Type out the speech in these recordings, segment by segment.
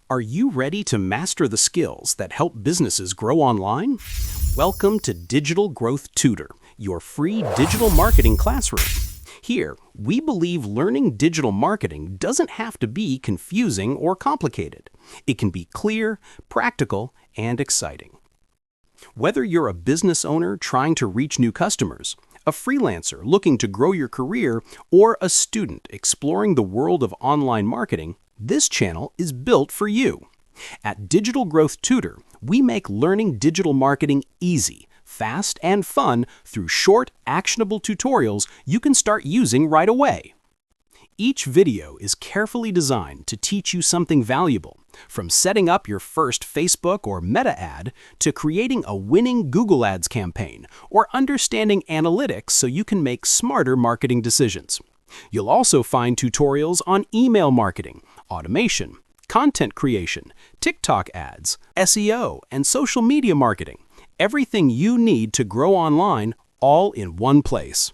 Are you ready to master the skills that help businesses grow online? Welcome to Digital Growth Tutor, your free digital marketing classroom. Here, we believe learning digital marketing doesn't have to be confusing or complicated. It can be clear, practical, and exciting. Whether you're a business owner trying to reach new customers, a freelancer looking to grow your career, or a student exploring the world of online marketing, this channel is built for you. At Digital Growth Tutor, we make learning digital marketing easy, fast, and fun through short, actionable tutorials you can start using right away. Each video is carefully designed to teach you something valuable, from setting up your first Facebook or Meta ad to creating a winning Google Ads campaign or understanding analytics so you can make smarter marketing decisions. You'll also find tutorials on email marketing, automation, content creation, TikTok ads, SEO, and social media marketing. Everything you need to grow online, all in one place.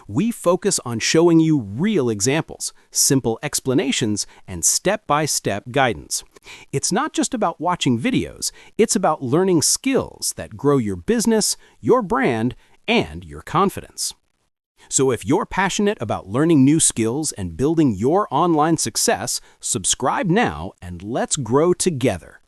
We focus on showing you real examples, simple explanations, and step-by-step guidance. It's not just about watching videos, it's about learning skills that grow your business, your brand, and your confidence. So if you're passionate about learning new skills and building your online success, subscribe now and let's grow together.